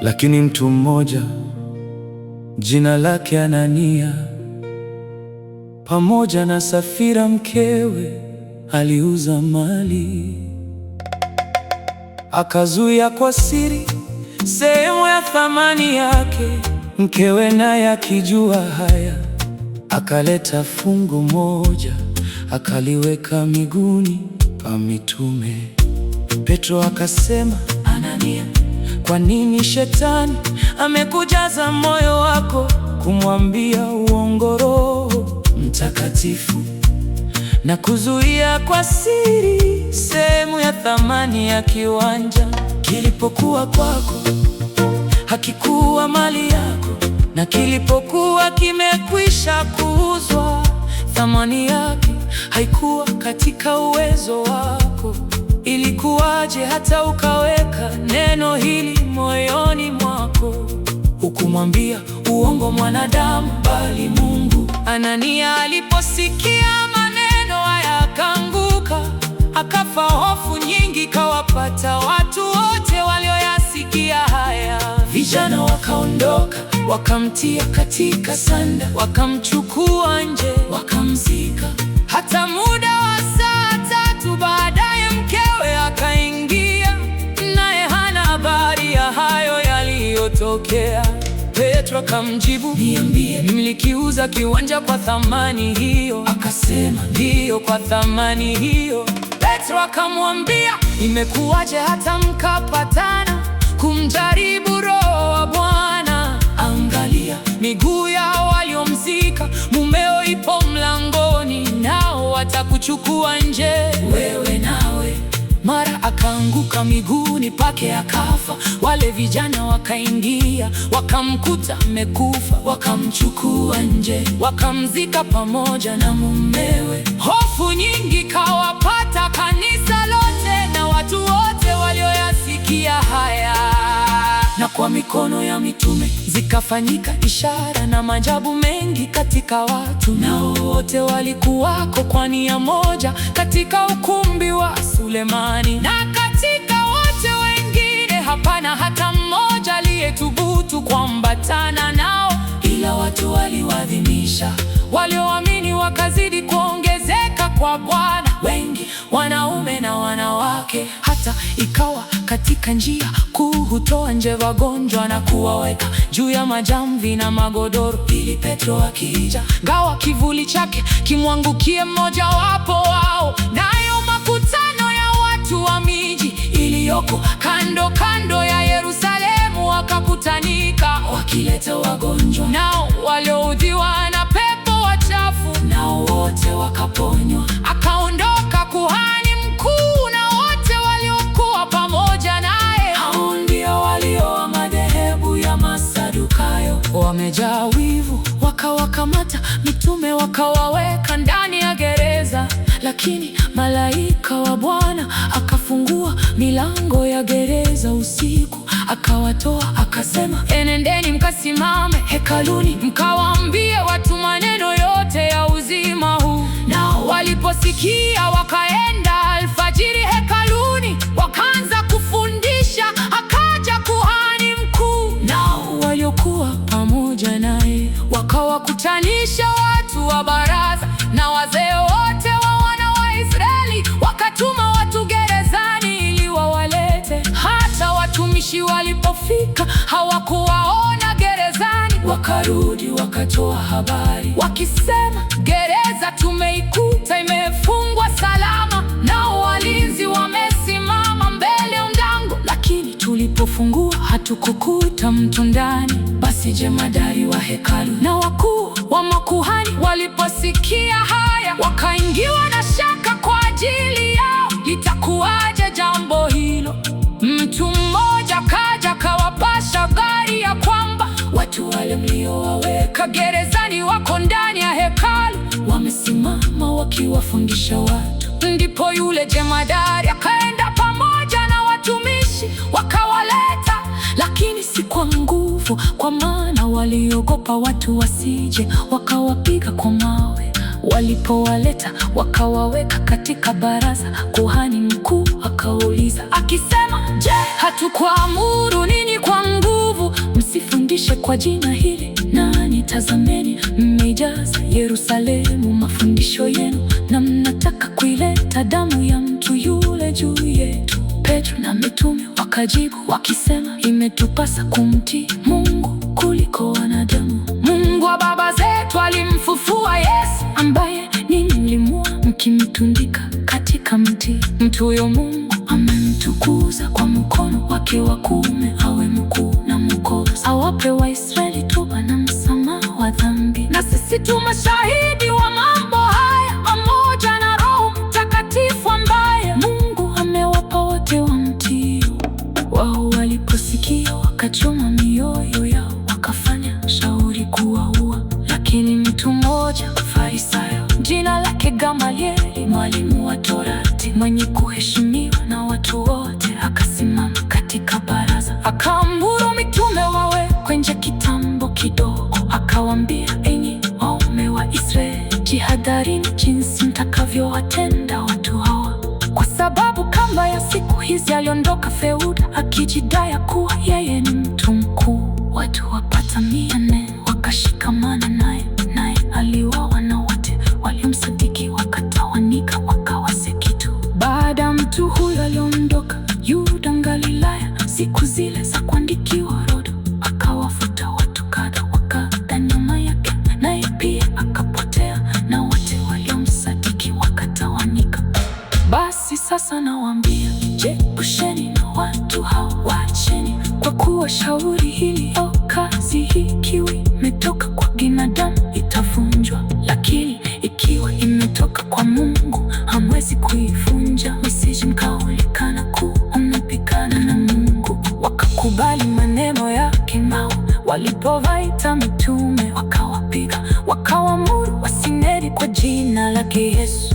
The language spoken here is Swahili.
Lakini mtu mmoja jina lake Anania, pamoja na Safira mkewe, aliuza mali, akazuia kwa siri sehemu ya thamani yake. Mkewe naye akijua haya, akaleta fungu moja, akaliweka miguuni pa mitume. Petro akasema, Anania, kwa nini shetani amekujaza moyo wako kumwambia uongo Roho Mtakatifu na kuzuia kwa siri sehemu ya thamani ya kiwanja kilipokuwa kwako? Hakikuwa mali yako, na kilipokuwa kimekwisha kuuzwa, thamani yake haikuwa katika uwezo wako. Ilikuwaje hata ukaweka neno hili moyoni mwako? Hukumwambia uongo mwanadamu, bali Mungu. Anania aliposikia maneno haya akaanguka, akafa. Hofu nyingi kawapata watu wote walioyasikia haya. Vijana wakaondoka, wakamtia katika sanda, wakamchukua nje, wakamzika. Hata muda wa saa 3 baadaye mkewe akaingia, naye hana habari ya hayo yaliyotokea. Petro akamjibu, niambie, mlikiuza kiwanja kwa thamani hiyo? Akasema, ndiyo, kwa thamani hiyo. Petro akamwambia, imekuwaje hata mkapatana kumjaribu Roho wa Bwana? Angalia, miguu yao waliomzika mumeo ipo mlangoni, nao watakuchukua nje, wewe nawe. Mara akaanguka miguuni pake akafa. Wale vijana wakaingia, wakamkuta amekufa, wakamchukua nje, wakamzika pamoja na mumewe. Hofu nyingi kawapata kanisa lote na watu wote walioyasikia haya. Na kwa mikono ya mitume zikafanyika ishara na maajabu mengi katika watu, nao wote walikuwako kwa nia moja katika ukumbi wa Sulemani. Na katika wote wengine hapana hata mmoja aliyethubutu kuambatana nao, ila watu waliwaadhimisha. Walioamini wakazidi kuongezeka kwa Bwana, wengi wanaume na wanawake. Hata ikawa katika njia kuu hutoa nje wagonjwa na kuwaweka juu ya majamvi na magodoro, ili Petro akija, gawa kivuli chake kimwangukie mmoja wapo wao. Nayo makutano ya watu wa miji iliyoko kando kando ya Yerusalemu wakakutanika, wakileta wagonjwa nao walioudhiwa na pepo wachafu, nao wote wakaponywa. Akaondoka kuhani mkuu na wote waliokuwa pamoja naye. Hao ndio walio wa madhehebu ya Masadukayo. Wamejaa wivu, wakawakamata mitume wakawaweka ndani ya gereza. Lakini malaika wa Bwana akafungua milango ya gereza usiku, akawatoa akasema, enendeni mkasimame hekaluni, mkawaambie watu maneno yote ya uzima huu. Nao waliposikia wakaenda alfajiri hekaluni, wakaanza kufundisha. Akaja kuhani mkuu, nao waliokuwa pamoja naye wakawakutanisha watu wa baraza na wazee wote wa wana wa Israeli. Wakatuma watu gerezani ili wawalete. Hata watumishi walipofika hawakuwaona gerezani. Wakarudi wakatoa habari wakisema, gereza tumeikuta imefungwa salama, nao walinzi wamesimama mbele ya mlango, lakini tulipofungua hatukukuta mtu ndani. Basi jemadari wa hekalu na wakuu wa makuhani waliposikia haya, wakaingiwa na shaka kwa ajili yao, litakuwaje jambo hilo. Mtu mmoja kaja kawapasha habari ya kwamba watu wale mliowaweka gerezani wako ndani ya hekalu, wamesimama wakiwafundisha watu. Ndipo yule jemadari akaenda pamoja na watumishi wakawaleta, lakini si kwa nguvu, kwa maana waliogopa watu wasije wakawapiga kwa mawe. Walipowaleta wakawaweka katika baraza. Kuhani mkuu akauliza akisema, je, hatukuamuru ninyi kwa nguvu msifundishe kwa jina hili, nani tazameni, mmeijaza Yerusalemu mafundisho yenu, na mnataka kuileta damu ya mtu yule juu yetu. Petro na mitume wakajibu wakisema, imetupasa kumtii Mungu kuliko wanadamu. Mungu wa baba zetu alimfufua Yesu, ambaye ninyi mlimuua mkimtundika katika mti. Mtu huyo Mungu amemtukuza kwa mkono wake wa kuume, awe mkuu na mwokozi, awape Waisraeli toba na msamaha wa dhambi. Na sisi tu mashahidi wa mambo haya, pamoja na Roho Mtakatifu ambaye Mungu amewapa wote wamtii. Wao waliposikia wakachoma mioyo yao, wakafanya shauri kuwaua. Lakini mtu mmoja Farisayo, jina lake Gamalieli, mwalimu wa Torati, mwenye kuheshimiwa na watu wote, akasimama katika baraza, akaamuru mitume wawekwe nje kitambo kidogo. Akawaambia, enyi waume wa Israeli, jihadharini jinsi mtakavyowatenda watu hawa, kwa sababu kama ya siku hizi aliondoka Theuda akijidai kuwa yeye ni mtu mkuu. Watu wapata 400 wakashikamana naye, naye aliuawa na wote waliomsadiki wakatawanyika wakawa si kitu. Baada ya mtu huyo aliondoka Yuda Galilaya, siku zile za kuandikiwa orodha, akawafuta watu kadha wa kadha nyuma yake, naye pia akapotea, na wote waliomsadiki wakatawanyika. Basi sasa nawaambia, jiepusheni na watu hao, waacheni, kwa kuwa shauri hili au kazi hii ikiwa imetoka kwa binadamu itavunjwa, lakini ikiwa imetoka kwa Mungu hamwezi kuivunja, msije mkaonekana kuwa mnapigana na Mungu. Wakakubali maneno yake. Nao walipowaita mitume wakawapiga, wakawaamuru wasineni kwa jina lake Yesu.